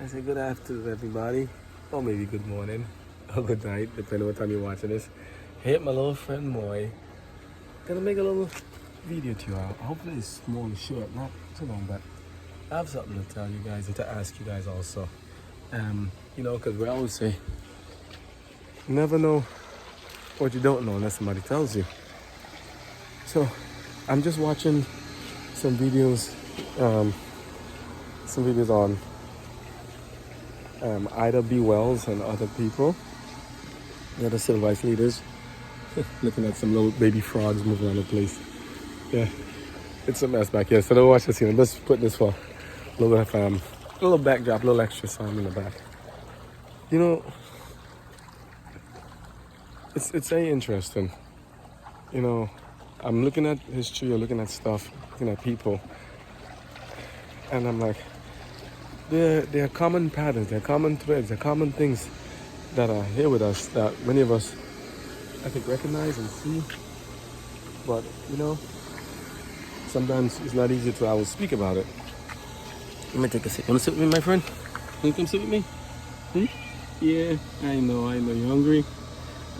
I say good afternoon, everybody, or maybe good morning, or good night, depending on what time you're watching this. Hey, my little friend Moy. Gonna make a little video to you all. Hopefully it's small and short, not too long, but I have something to tell you guys and to ask you guys also. Because we always say, you never know what you don't know unless somebody tells you. So, I'm just watching some videos on Ida B. Wells and other people, the other civil rights leaders, looking at some little baby frogs moving around the place. Yeah, it's a mess back here. So don't watch this here. Let's put this for a little bit of a little backdrop, a little extra sound in the back. You know, it's very interesting. You know, I'm looking at history, I'm looking at stuff, looking at people, and I'm like, there are common patterns, there are common threads, there are common things that are here with us that many of us, I think, recognize and see. But, sometimes it's not easy to, I will speak about it. Let me take a seat. You want to sit with me, my friend? You come sit with me? Yeah, I know, you're hungry.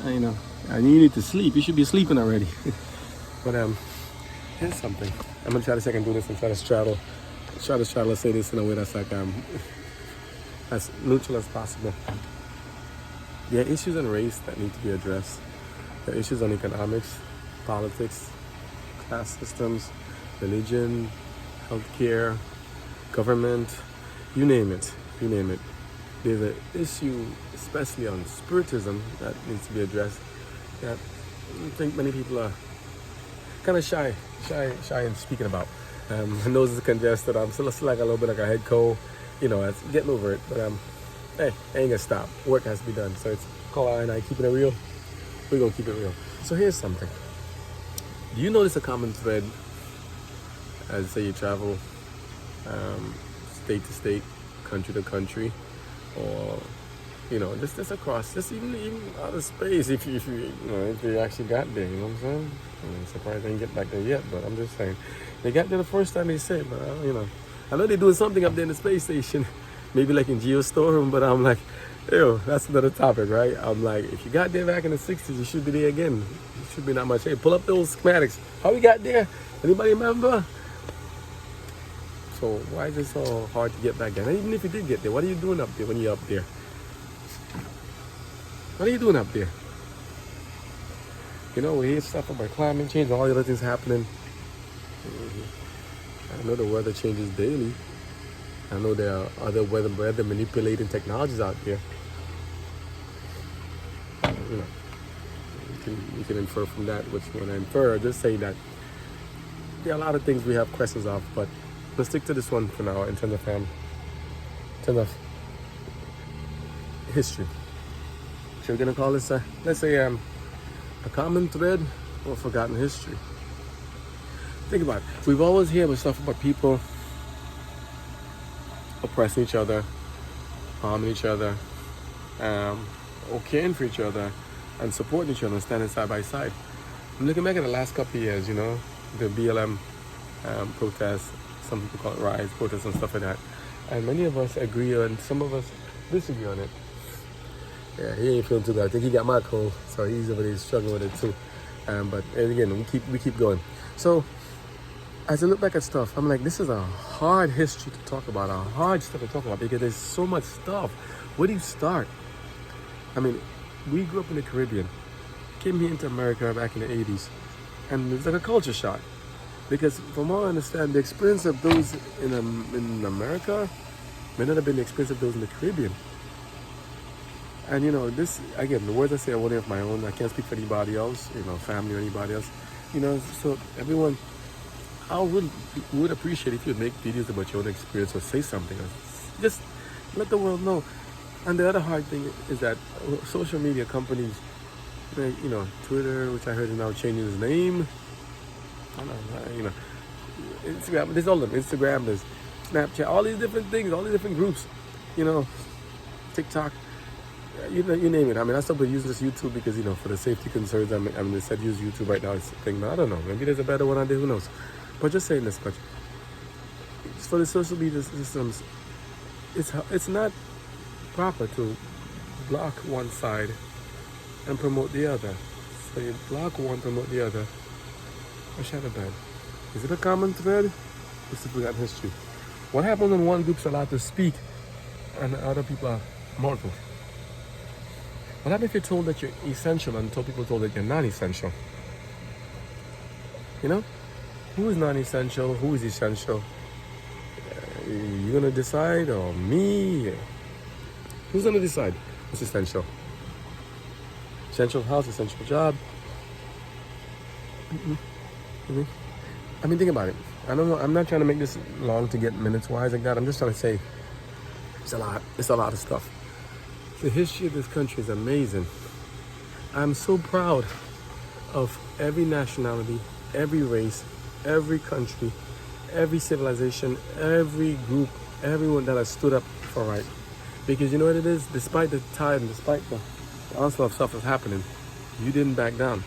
I know. And you need to sleep. You should be sleeping already. But here's something. I'm gonna try to see if I can do this and try to straddle, say this in a way that's like as neutral as possible. There are issues in race that need to be addressed. There are issues on economics, politics, class systems, religion, healthcare, government, you name it. There's an issue, especially on spiritism, that needs to be addressed. That I think many people are kind of shy in speaking about. My nose is congested. I'm still like a little bit like a head cold. It's getting over it. But hey, I ain't gonna stop. Work has to be done. So it's called I keeping it real. We're gonna keep it real. So here's something. Do you notice a common thread as say you travel state to state, country to country, or just across, just even out of space, if you actually got there, you know what I'm saying? I'm surprised they didn't get back there yet, but I'm just saying. They got there the first time they said, but I know they're doing something up there in the space station, maybe like in Geostorm, but I'm like, ew, that's another topic, right? I'm like, if you got there back in the 60s, you should be there again. It should be not much. Hey, pull up those schematics. How we got there? Anybody remember? So why is it so hard to get back there? And even if you did get there, what are you doing up there when you're up there? What are you doing up there? We hear stuff about climate change and all the other things happening. I know the weather changes daily. I know there are other weather manipulating technologies out there. You can infer from that what you want to infer. Just say that there are a lot of things we have questions of, but let's stick to this one for now in terms of history. So we're gonna call this let's say a common thread or forgotten history. Think about it. We've always heard stuff about people oppressing each other, harming each other, or caring for each other, and supporting each other and standing side by side. I'm looking back at the last couple of years, the BLM protests, some people call it riots, protests and stuff like that. And many of us agree and some of us disagree on it. Yeah, he ain't feeling too good. I think he got my cold, so he's over there struggling with it too. But again, we keep going. So as I look back at stuff, I'm like, this is a hard history to talk about, a hard stuff to talk about because there's so much stuff. Where do you start? I mean, we grew up in the Caribbean, came here into America back in the 80s, and it's like a culture shock. Because from what I understand, the experience of those in America may not have been the experience of those in the Caribbean. And this, again, the words I say are only of my own. I can't speak for anybody else, family or anybody else. So everyone, I would appreciate if you'd make videos about your own experience or say something. Or just let the world know. And the other hard thing is that social media companies, Twitter, which I heard is now changing its name. I don't know, Instagram, there's all of them. Instagram, there's Snapchat, all these different things, all these different groups, TikTok. You name it. I mean, I stopped using this YouTube because, for the safety concerns, they said use YouTube right now. It's a thing. I don't know. Maybe there's a better one out there. Who knows? But just saying this much. For the social media systems, it's not proper to block one side and promote the other. So you block one, promote the other. Or shadow ban. Is it a common thread? It's a forgotten history. What happens when one group's allowed to speak and other people are mortal? What happens if you're told that you're essential and people told that you're non-essential? You know? Who is non-essential? Who is essential? You gonna decide, or me? Who's gonna decide what's essential? Essential house, essential job. I mean, think about it. I don't know. I'm not trying to make this long to get minutes wise like that. I'm just trying to say it's a lot. It's a lot of stuff. The history of this country is amazing. I'm so proud of every nationality, every race, every country, every civilization, every group, everyone that has stood up for right. Because you know what it is? Despite the time, despite the onslaught of stuff that's happening, you didn't back down.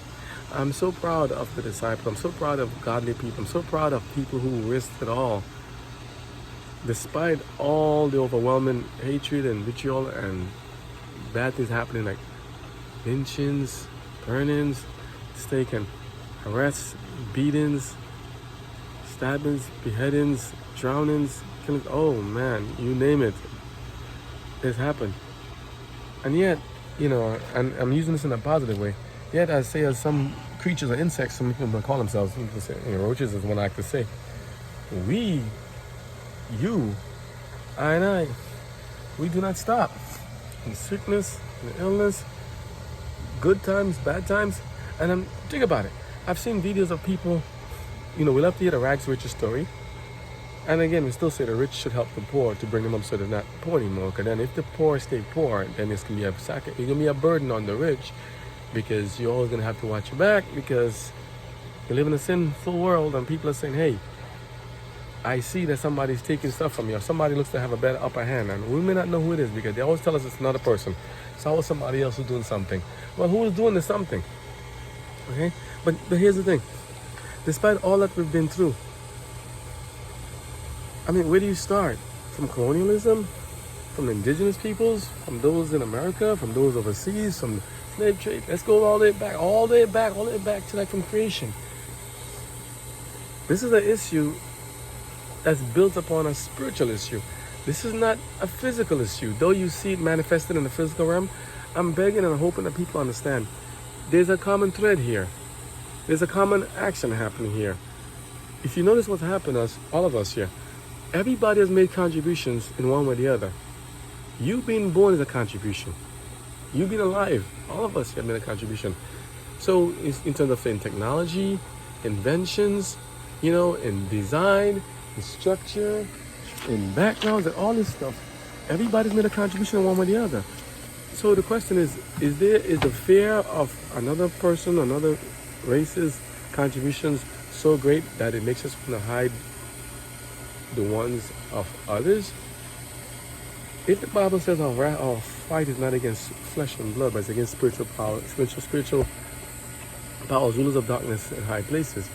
I'm so proud of the disciples. I'm so proud of godly people. I'm so proud of people who risked it all. Despite all the overwhelming hatred and vitriol and bad things happening, like lynchings, burnings, staking, arrests, beatings, stabbings, beheadings, drownings, killings. Oh man, you name it. It's happened. And yet, you know, and I'm using this in a positive way. Yet, I say, as some creatures or insects, some people call themselves, some people say, you know, roaches is one I like to say. We, you, I and I, we do not stop. In sickness, in illness, good times, bad times. And think about it. I've seen videos of people, you know, we love to hear the rags to riches story. And again, we still say the rich should help the poor to bring them up so they're not poor anymore. Because then if the poor stay poor, then it's going to be a burden on the rich. Because you're always going to have to watch your back, because you live in a sinful world and people are saying, hey, I see that somebody's taking stuff from you, or somebody looks to have a better upper hand, and we may not know who it is because they always tell us it's another person. It's always somebody else who's doing something. Well, who is doing the something? Okay? But here's the thing. Despite all that we've been through, I mean, where do you start? From colonialism? From the indigenous peoples? From those in America? From those overseas? From slave trade? Let's go all the way back to like from creation. This is an issue that's built upon a spiritual issue. This is not a physical issue. Though you see it manifested in the physical realm, I'm begging and hoping that people understand there's a common thread here. There's a common action happening here. If you notice what's happened to us, all of us here, everybody has made contributions in one way or the other. You being born is a contribution. You being alive, all of us have made a contribution. So in terms of saying technology, inventions, you know, in design, in structure, in backgrounds, and all this stuff, everybody's made a contribution in one way or the other. So the question is the fear of another person, another race's contributions so great that it makes us want to hide the ones of others? If the Bible says our fight is not against flesh and blood, but it's against spiritual power, spiritual powers, rulers of darkness in high places,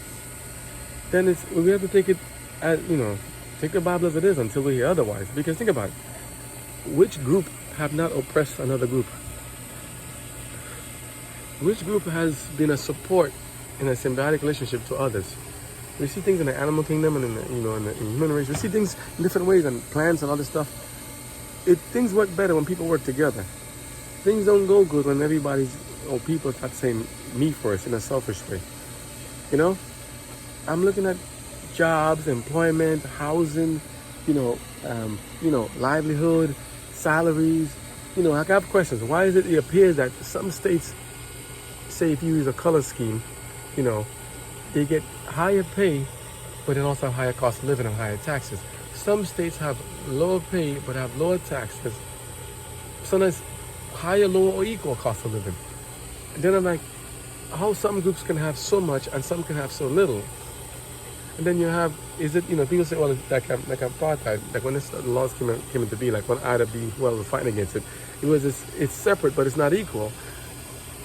then we have to take it as, you know, take the Bible as it is until we hear otherwise. Because think about it. Which group have not oppressed another group? Which group has been a support in a symbiotic relationship to others? We see things in the animal kingdom and in the human race. We see things in different ways, and plants and other stuff. Things work better when people work together. Things don't go good when people start saying me first in a selfish way. You know, I'm looking at jobs, employment, housing, livelihood, salaries. You know, I have questions. Why is it appears that some states, say if you use a color scheme, you know, they get higher pay, but then also have higher cost of living and higher taxes. Some states have lower pay, but have lower taxes. Sometimes higher, lower, or equal cost of living. And then I'm like, how some groups can have so much and some can have so little? And then you have, people say, well, like apartheid, like when the laws came into being, like when Ida B. Well was fighting against it, it's separate, but it's not equal.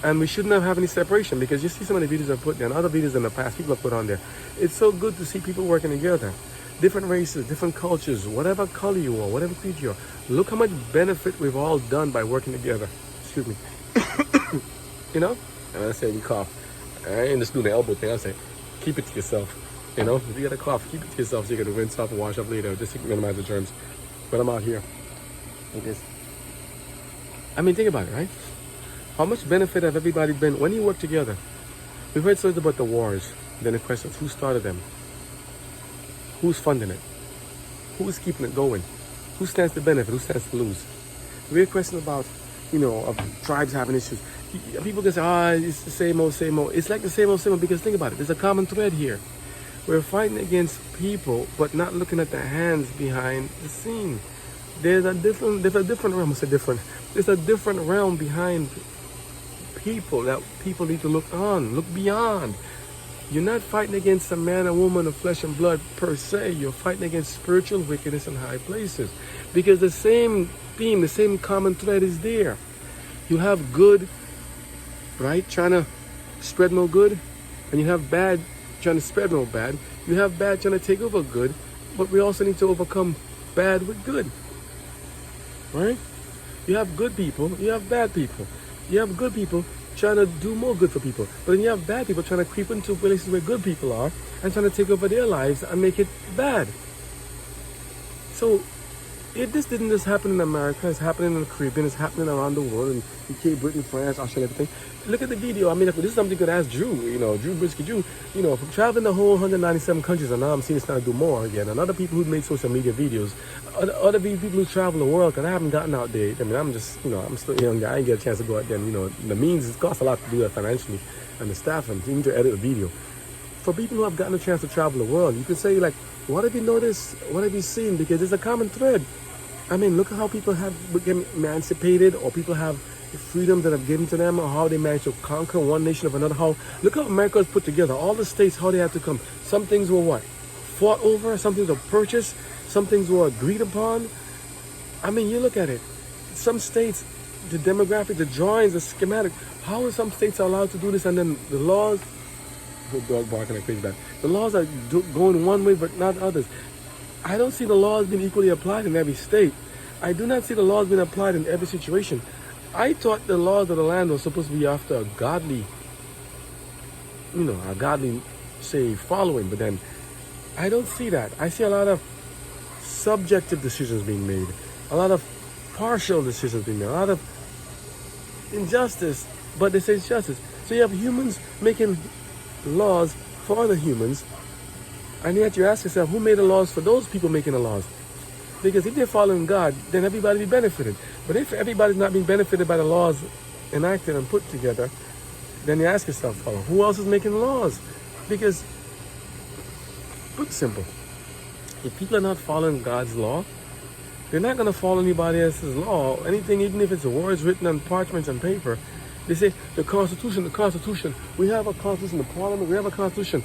And we shouldn't have any separation, because you see some of the videos I've put there, and other videos in the past people have put on there. It's so good to see people working together. different races, different cultures, whatever color you are, whatever creed you are. Look how much benefit we've all done by working together. Excuse me. You know? And I say, you cough. I ain't just doing the elbow thing. I say, keep it to yourself. You know? If you got a cough, keep it to yourself so you can rinse off and wash off later, just to minimize the germs. But I'm out here. Like this. I mean, think about it, right? How much benefit have everybody been when you work together? We've heard stories about the wars. Then the question is, who started them? Who's funding it? Who's keeping it going? Who stands to benefit? Who stands to lose? We hear questions about, of tribes having issues. People can say, it's the same old, same old. It's like the same old, because think about it. There's a common thread here. We're fighting against people, but not looking at the hands behind the scene. There's a different realm. There's a different realm behind people that people need to look beyond. You're not fighting against a man or woman of flesh and blood per se. You're fighting against spiritual wickedness in high places. Because the same theme, the same common thread is there. You have good, right, trying to spread more good, and you have bad trying to spread more bad. You have bad trying to take over good, but we also need to overcome bad with good. Right? You have good people, you have bad people. You have good people trying to do more good for people. But then you have bad people trying to creep into places where good people are and trying to take over their lives and make it bad. So this didn't just happen in America, it's happening in the Caribbean, it's happening around the world, in UK, Britain, France, Australia, everything. Look at the video. I mean, this is something you could ask Drew, Drew Brisky, from traveling the whole 197 countries, and now I'm seeing it's trying to do more again. And other people who made social media videos, other people who travel the world, because I haven't gotten out there. I mean, I'm just, I'm still young guy. I ain't get a chance to go out there. And, the means, it costs a lot to do that financially, and the staff, and even to edit a video. For people who have gotten a chance to travel the world, you can say, like, what have you noticed? What have you seen? Because there's a common thread. I mean, look at how people have become emancipated, or people have the freedom that have given to them, or how they managed to conquer one nation of another. Look how America was put together. All the states, how they had to come. Some things were what? Fought over. Some things were purchased. Some things were agreed upon. I mean, you look at it. Some states, the demographic, the drawings, the schematic. How are some states allowed to do this, and then the laws? Good dog barking like crazy bad. The laws are going one way, but not others. I don't see the laws being equally applied in every state. I do not see the laws being applied in every situation. I thought the laws of the land were supposed to be after a godly, say, following. But then I don't see that. I see a lot of subjective decisions being made, a lot of partial decisions being made, a lot of injustice, but they say it's justice. So you have humans making laws for other humans, and yet you ask yourself, who made the laws for those people making the laws? Because if they're following God, then everybody be benefited. But if everybody's not being benefited by the laws enacted and put together, then you ask yourself, who else is making the laws? Because, put it simple, if people are not following God's law, they're not going to follow anybody else's law. Anything, even if it's words written on parchments and paper. They say, the Constitution. We have a Constitution, the Parliament, we have a Constitution.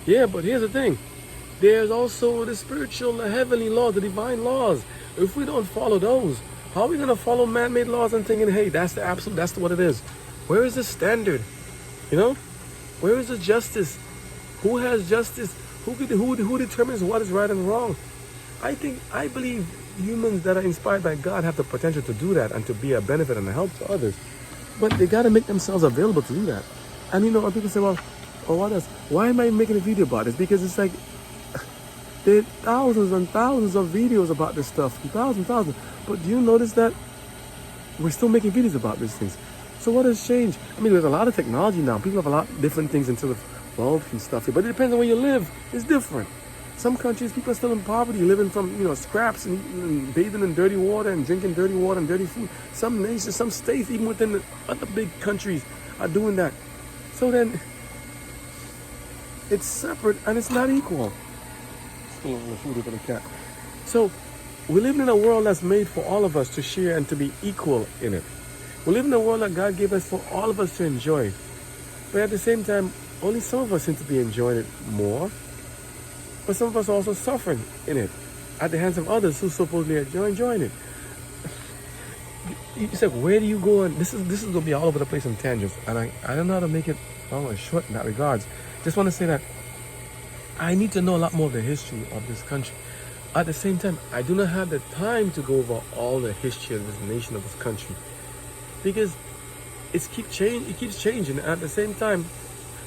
Yeah, but here's the thing. There's also the spiritual, the heavenly laws, the divine laws. If we don't follow those, how are we going to follow man-made laws and thinking, hey, that's the absolute, that's what it is? Where is the standard? Where is the justice? Who has justice? Who determines what is right and wrong? I believe humans that are inspired by God have the potential to do that and to be a benefit and a help to others. But they got to make themselves available to do that. And people say, well, what else? Why am I making a video about this? Because it's like, there are thousands and thousands of videos about this stuff. Thousands. But do you notice that we're still making videos about these things? So what has changed? I mean, there's a lot of technology now. People have a lot of different things into the wealth and stuff here. But it depends on where you live. It's different. Some countries, people are still in poverty, living from, scraps and bathing in dirty water and drinking dirty water and dirty food. Some nations, some states, even within the other big countries are doing that. So then, it's separate and it's not equal. So, we're living in a world that's made for all of us to share and to be equal in it. We live in a world that God gave us for all of us to enjoy. But at the same time, only some of us seem to be enjoying it more. But some of us are also suffering in it at the hands of others who supposedly are enjoying it. It's like, where do you go? And this is going to be all over the place in tangents. And I don't know how to make it long or short in that regards. Just want to say that I need to know a lot more of the history of this country. At the same time, I do not have the time to go over all the history of this nation, of this country, because it keeps changing. At the same time,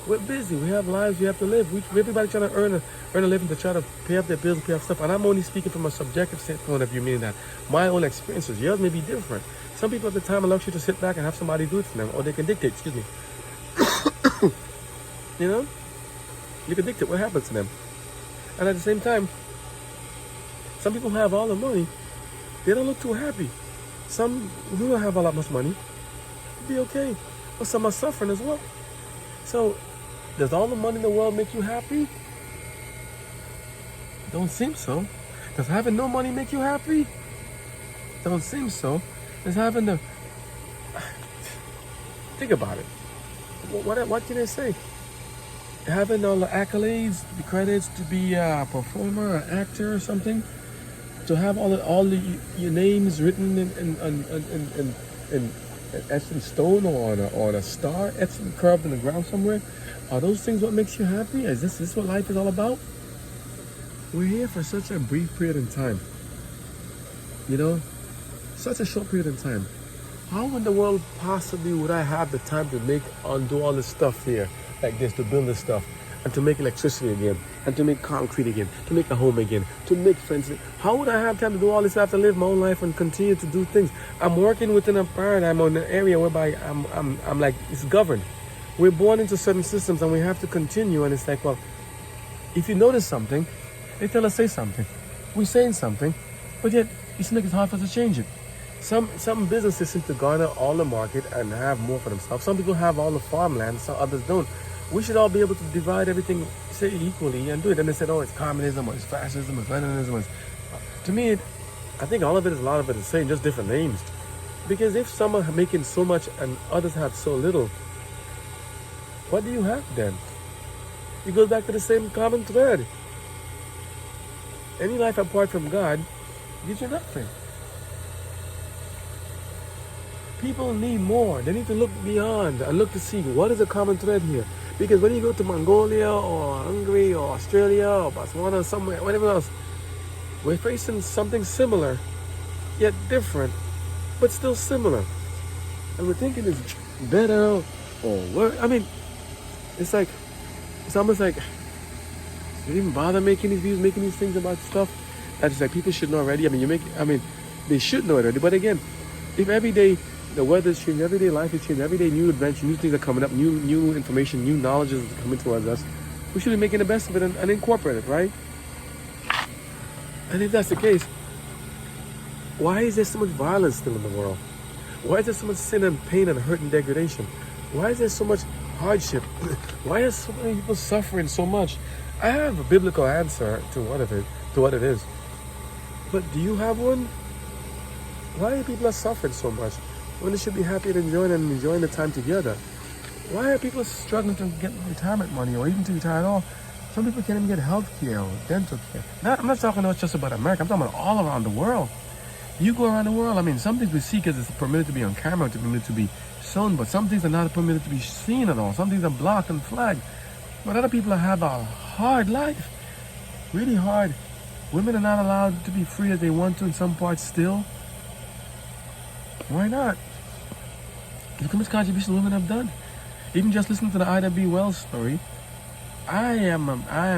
we're busy. We have lives we have to live. Everybody trying to earn a living to try to pay up their bills, pay off stuff. And I'm only speaking from a subjective standpoint of view, meaning that my own experiences, yours may be different. Some people have the time and luxury to sit back and have somebody do it for them, or they can dictate. Excuse me. You know, you can dictate what happens to them. And at the same time, some people have all the money. They don't look too happy. Some who don't have a lot much money be okay, but some are suffering as well. So, does all the money in the world make you happy? Don't seem so. Does having no money make you happy? Don't seem so. Does having the... Think about it. What can I say? Having all the accolades, the credits to be a performer, an actor or something, to have all the your names written in etched in stone or on a star etched and carved in the ground somewhere, are those things what makes you happy? Is this what life is all about? We're here for such a brief period in time. You know, such a short period in time. How in the world possibly would I have the time to do all this stuff here, like this, to build this stuff, and to make electricity again, and to make concrete again, to make a home again, to make friends? How would I have time to do all this? I have to live my own life and continue to do things. I'm working within a paradigm or an area whereby I'm like, it's governed. We're born into certain systems and we have to continue. And it's like, well, if you notice something, they tell us say something. We're saying something, but yet it seems like it's hard for us to change it. Some businesses seem to garner all the market and have more for themselves. Some people have all the farmland, some others don't. We should all be able to divide everything, say, equally and do it. And they said, oh, it's communism, or it's fascism, it's Leninism. To me, I think all of it is, a lot of it is the same, just different names. Because if some are making so much and others have so little, what do you have then? It goes back to the same common thread. Any life apart from God gives you nothing. People need more. They need to look beyond and look to see what is the common thread here. Because when you go to Mongolia or Hungary or Australia or Botswana or somewhere, whatever else, we're facing something similar, yet different, but still similar. And we're thinking it's better or worse. I mean, it's almost like, you even bother making these views, making these things about stuff that's like people should know already. They should know it already. But again, if every day the weather's changing, every day life is changing, every day new adventure, new things are coming up, new information, new knowledge is coming towards us, we should be making the best of it and incorporate it, right? And if that's the case, why is there so much violence still in the world? Why is there so much sin and pain and hurt and degradation? Why is there so much hardship? Why are so many people suffering so much? I have a biblical answer to what it is. But do you have one? Why are people suffering so much when they should be happy and enjoying the time together? Why are people struggling to get retirement money or even to retire at all? Some people can't even get health care or dental care. I'm not talking just about America. I'm talking about all around the world. You go around the world, some things we see because it's permitted to be on camera, it's permitted to be shown, but some things are not permitted to be seen at all. Some things are blocked and flagged. But other people have a hard life, really hard. Women are not allowed to be free as they want to in some parts still. Why not? Look how much contribution women have done. Even just listening to the Ida B. Wells story, I am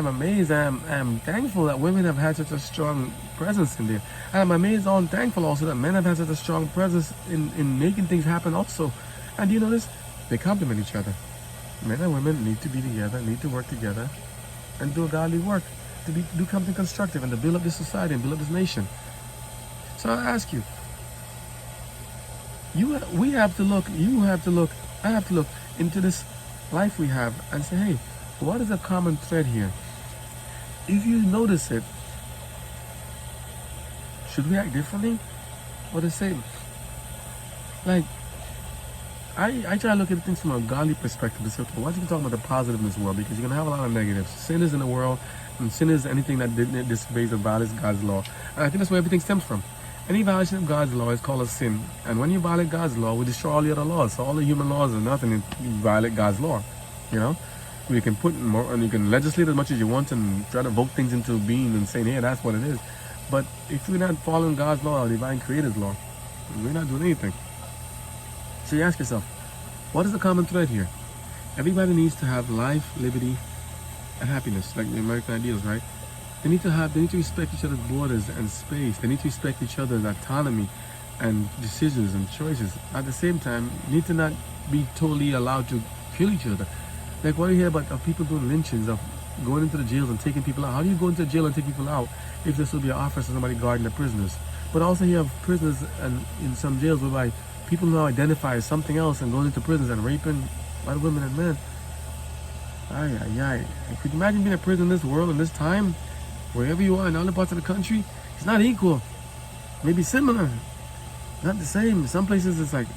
amazed. I am thankful that women have had such a strong presence in there. I'm amazed and thankful also that men have had such a strong presence in making things happen also. And you know this? They complement each other. Men and women need to be together, need to work together, and do godly work, to do something constructive and to build up this society and build up this nation. So I ask you, I have to look into this life we have and say, hey, what is the common thread here? If you notice it, should we act differently or the same? Like, I try to look at things from a godly perspective to say, okay, why are you talking about the positive in this world? Because you're going to have a lot of negatives. Sin is in the world, and sin is anything that disobeys or violates God's law. And I think that's where everything stems from. Any violation of God's law is called a sin. And when you violate God's law, we destroy all the other laws. So all the human laws are nothing if you violate God's law, you know? We can put more, and you can legislate as much as you want and try to vote things into being and saying, hey, that's what it is. But if we're not following God's law or divine creator's law, we're not doing anything. So you ask yourself, what is the common thread here? Everybody needs to have life, liberty, and happiness, like the American ideals, right? They need to respect each other's borders and space. They need to respect each other's autonomy and decisions and choices. At the same time, need to not be totally allowed to kill each other. Like what do you hear about people doing lynchings, of going into the jails and taking people out? How do you go into jail and take people out if this will be an officer, somebody guarding the prisoners? But also you have prisoners and in some jails whereby people now identify as something else and going into prisons and raping white women and men. Could you imagine being a prisoner in this world, in this time, wherever you are in other parts of the country? It's not equal. Maybe similar, not the same. Some places it's like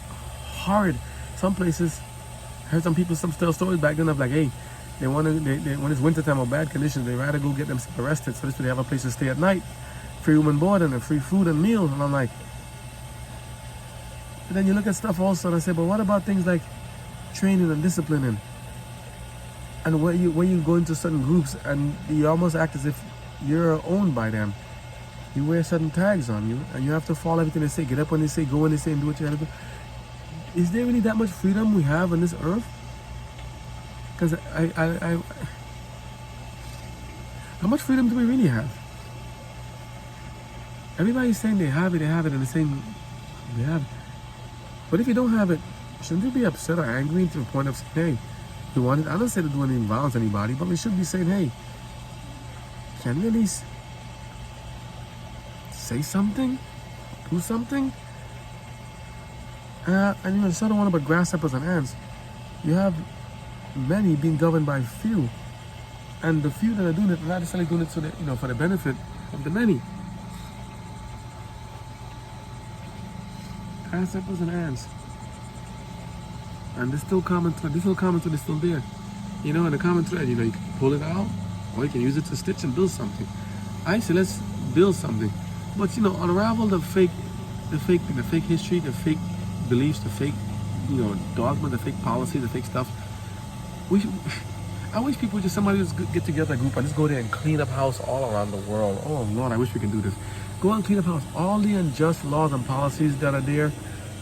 hard. Some places, I heard some people, some tell stories back then of like, hey, they when it's wintertime or bad conditions, they rather go get themselves arrested so they have a place to stay at night, free room and board and free food and meals. And I'm like, but then you look at stuff also and I say, but what about things like training and disciplining? And where you go into certain groups and you almost act as if you're owned by them. You wear certain tags on you and you have to follow everything they say. Get up when they say, go when they say, and do what you have to do. Is there really that much freedom we have on this earth? Because how much freedom do we really have? Everybody's saying they have it, and they're saying they have it. But if you don't have it, shouldn't you be upset or angry to the point of saying, hey, you want it? I don't say to do any violence to anybody, but we should be saying, hey, can we at least say something? Do something? And it's not one about grasshoppers and ants. You have many being governed by few. And the few that are doing it are not necessarily doing it so that, for the benefit of the many. Grasshoppers and ants. And this still common thread. This little common thread is still there. And the common thread, you can pull it out, or you can use it to stitch and build something. I say let's build something. But unravel the fake history, the fake beliefs, the fake, dogma, the fake policy, the fake stuff. I wish people somebody just get together a group and just go there and clean up house all around the world. Oh Lord, I wish we could do this. Go and clean up house. All the unjust laws and policies that are there,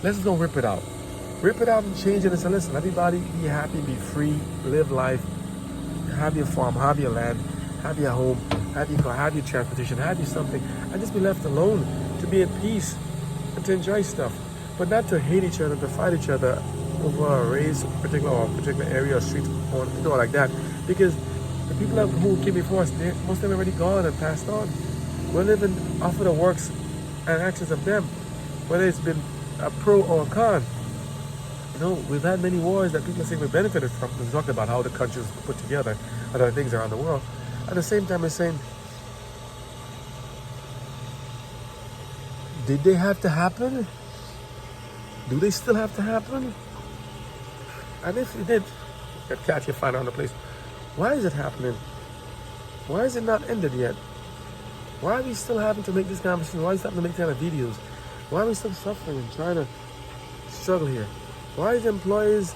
let's go rip it out. Rip it out and change it and say, listen, everybody be happy, be free, live life, have your farm, have your land, have your home, have your car, have your transportation, have your something, and just be left alone to be at peace and to enjoy stuff. But not to hate each other, to fight each other over a race, particular area or street or like that. Because the people who came before us, most of them already gone and passed on. We're living off of the works and actions of them, whether it's been a pro or a con. We've had many wars that people say we benefited from. We talked about how the country was put together and other things around the world. At the same time, we're saying, did they have to happen? Do they still have to happen? And if it did, get catch you find on the place. Why is it happening? Why is it not ended yet? Why are we still having to make this conversation? Why are we still having to make kind of videos? Why are we still suffering and trying to struggle here? Why is employees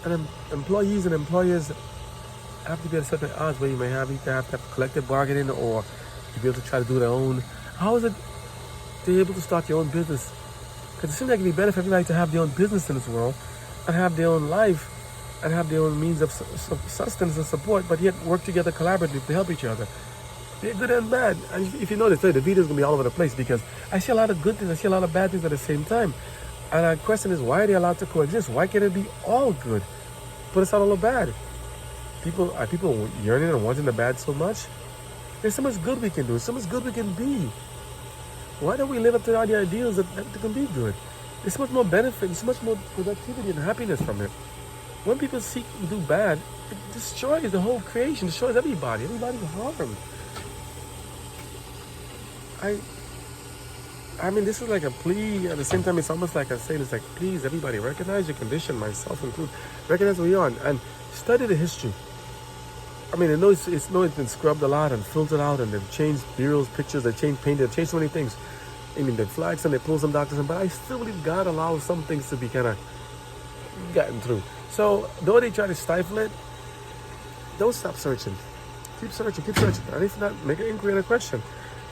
and employers have to be at certain odds where you may have either have to have collective bargaining or to be able to try to do their own? How is it to be able to start your own business? Because it seems like it'd be better for everybody to have their own business in this world and have their own life and have their own means of sustenance and support, but yet work together collaboratively to help each other. They're good and bad. And if you notice, the video's gonna be all over the place because I see a lot of good things, I see a lot of bad things at the same time. And our question is, why are they allowed to coexist? Why can't it be all good? But it's not all bad. Are people yearning and wanting the bad so much? There's so much good we can do, so much good we can be. Why don't we live up to all the ideals that can be good? There's so much more benefit, and so much more productivity and happiness from it. When people seek to do bad, it destroys the whole creation, destroys everybody. Everybody's harmed. I mean, this is like a plea. At the same time, it's almost like I'm saying, it's like, please, everybody, recognize your condition, myself included. Recognize where you are and study the history. I mean, I know it's been scrubbed a lot and filtered out, and they've changed murals, pictures, they've changed paint, they've changed so many things. I mean, they flags and they pull some doctors in, but I still believe God allows some things to be kind of gotten through. So, though they try to stifle it, don't stop searching. Keep searching, keep searching. And if not, make an inquiry and a question.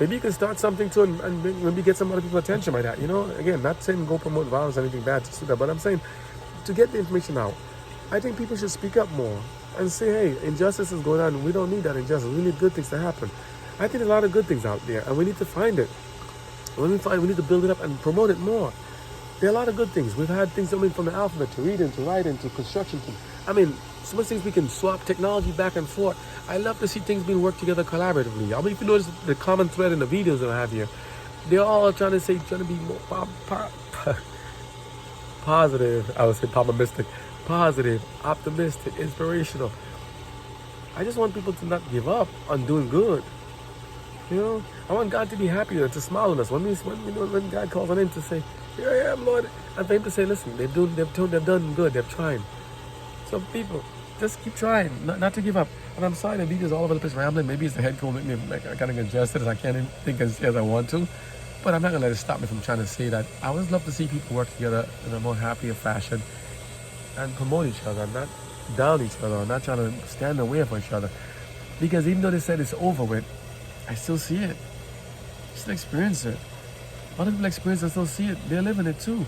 Maybe you can start something too and maybe get some other people's attention by that. You know, again, not saying go promote violence or anything bad to do that, but I'm saying to get the information out, I think people should speak up more and say, hey, injustice is going on. We don't need that injustice. We need good things to happen. I think there's a lot of good things out there, and we need to find it. When we find, we need to build it up and promote it more. There are a lot of good things. We've had things that went from the alphabet to reading to writing to construction. So much things we can swap technology back and forth. I love to see things being worked together collaboratively. If you notice the common thread in the videos that I have here, they're all trying to be more positive. I would say pessimistic, positive, optimistic, inspirational. I just want people to not give up on doing good. You know, I want God to be happy and to smile on us. When God calls on him to say, here I am, Lord, and for him to say, listen, they've done good, they've tried. So people, just keep trying, not to give up. And I'm sorry the video's all over the place rambling. Maybe it's the head cold making me kind of congested as I can't even think as I want to. But I'm not going to let it stop me from trying to say that I always love to see people work together in a more happier fashion and promote each other, not down each other, not trying to stand in the way for each other. Because even though they said it's over with, I still see it. Still experience it. Other people experience it, still see it. They're living it too.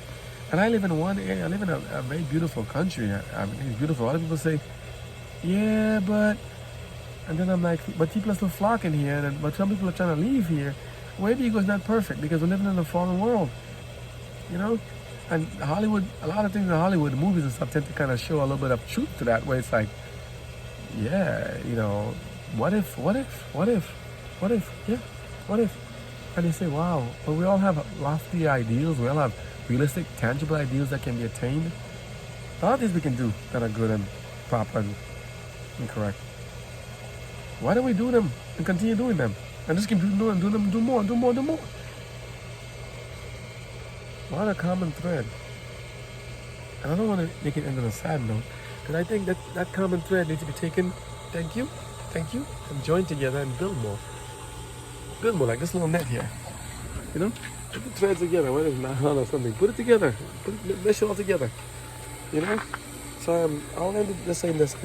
And I live in one area. I live in a very beautiful country. I mean, it's beautiful. Other people say, yeah, but... And then I'm like, but people are still flocking here. But some people are trying to leave here. Where do you go is not perfect because we're living in a fallen world. You know? And Hollywood, a lot of things in Hollywood, movies and stuff tend to kind of show a little bit of truth to that, where it's like, yeah, you know, what if, yeah, what if? And they say, wow, but we all have lofty ideals, we all have realistic, tangible ideals that can be attained. A lot of things we can do that are good and proper and correct. Why don't we do them and continue doing them? And just keep doing them, do more. What a common thread. And I don't want to make it end on a sad note, because I think that common thread needs to be taken, thank you, and joined together and build more. Build more, like this little net here. You know? Put the threads together, whether it's nylon or something. Put it together. Mesh it all together. You know? So I'll end it just saying this.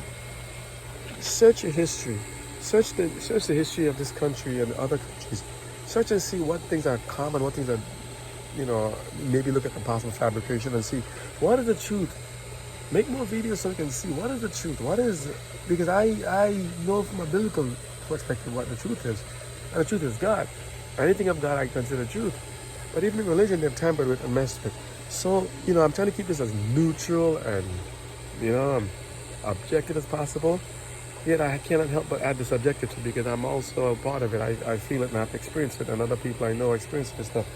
Search your history. Search the history of this country and other countries. Search and see what things are common, what things are, you know, maybe look at the possible fabrication and see what is the truth. Make more videos so we can see what is the truth. Because I know from a biblical perspective what the truth is. And the truth is God. Anything of God I consider truth. But even in religion they've tampered with and messed with. So, you know, I'm trying to keep this as neutral and, you know, objective as possible. Yet I cannot help but add the subjective to it because I'm also a part of it. I feel it and I have to experience it, and other people I know experience this stuff.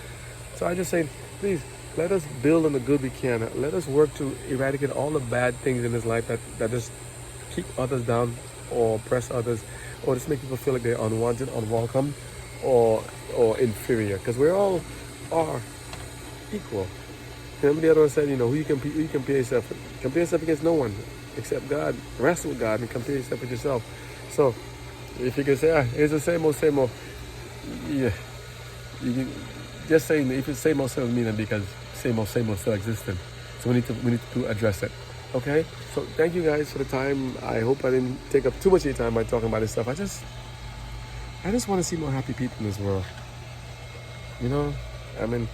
So I just say, please, let us build on the good we can. Let us work to eradicate all the bad things in this life that just keep others down or oppress others or just make people feel like they're unwanted, unwelcome, or inferior. Because we all are equal. Remember the other one said, you know, who you compare yourself with? Compare yourself against no one except God. Rest with God and compare yourself with yourself. So if you can say, it's the same old, yeah, you can just say if it's same old meaning because same old still existing. So we need to address it. Okay? So thank you guys for the time. I hope I didn't take up too much of your time by talking about this stuff. I just want to see more happy people in this world. You know, I mean,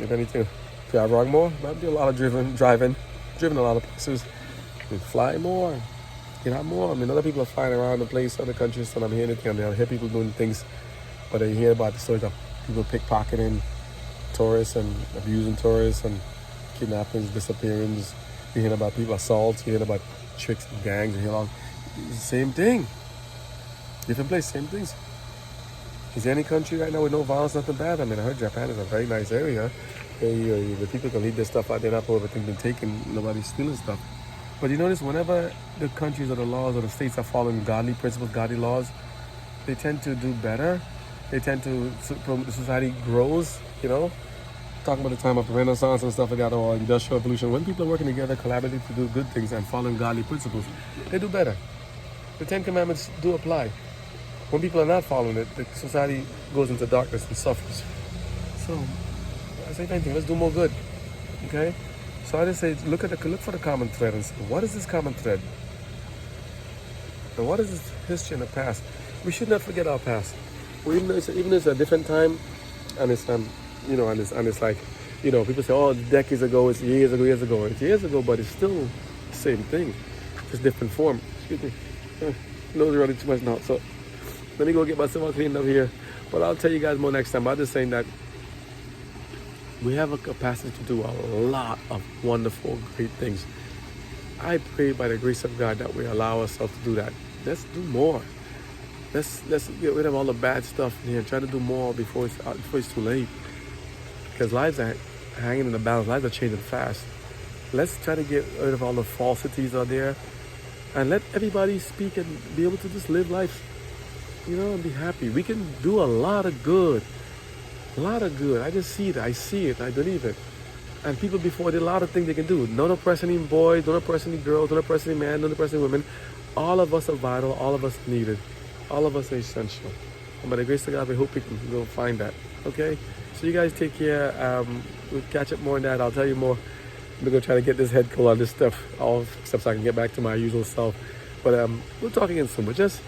if anything, drive wrong more, might be a lot of driven a lot of places. Fly more, get out more. I mean, other people are flying around the place, other countries, and I'm hearing it. I hear people doing things, but they hear about the stories of people pickpocketing tourists and abusing tourists and kidnappings, disappearances. You hear about people assaults. You hear about tricks and gangs. You hear about same thing, different place, same things. Is there any country right now with no violence, nothing bad? I mean, I heard Japan is a very nice area. The people can leave their stuff out there, not for everything been taken, nobody's stealing stuff. But you notice whenever the countries or the laws or the states are following godly principles, godly laws, they tend to do better. They tend to, the society grows, you know. Talking about the time of Renaissance and stuff like that, or industrial revolution. When people are working together collaboratively to do good things and following godly principles, they do better. The 10 Commandments do apply. When people are not following it, the society goes into darkness and suffers. So, I say anything, let's do more good. Okay? So I just say, look for the common thread and say, what is this common thread? And what is this history in the past? We should not forget our past. Well, even though it's a different time, and it's and it's like, people say, oh, decades ago, it's years ago. It's years ago, but it's still the same thing, just different form. Excuse me. Nose running too much now, so let me go get myself all cleaned up here. But I'll tell you guys more next time. I'm just saying that we have a capacity to do a lot of wonderful, great things. I pray by the grace of God that we allow ourselves to do that. Let's do more. Let's get rid of all the bad stuff in here. Try to do more before it's too late. Because lives are hanging in the balance. Lives are changing fast. Let's try to get rid of all the falsities out there, and let everybody speak and be able to just live life, and be happy. We can do a lot of good. A lot of good. I just see it. I see it. I believe it. And people before did a lot of things they can do. Don't oppress any boys. Don't oppress any girls. Don't oppress any men. Don't oppress any women. All of us are vital. All of us needed. All of us are essential. And by the grace of God, we hope we can go find that. Okay? So you guys take care. We'll catch up more on that. I'll tell you more. I'm going to try to get this head cold on this stuff. All stuff so I can get back to my usual self. But we'll talk again soon. But just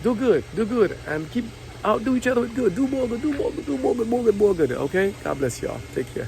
do good. Do good. And keep outdo each other with good. Do more good. Do more good. Do more good. More good. More good. Okay? God bless y'all. Take care.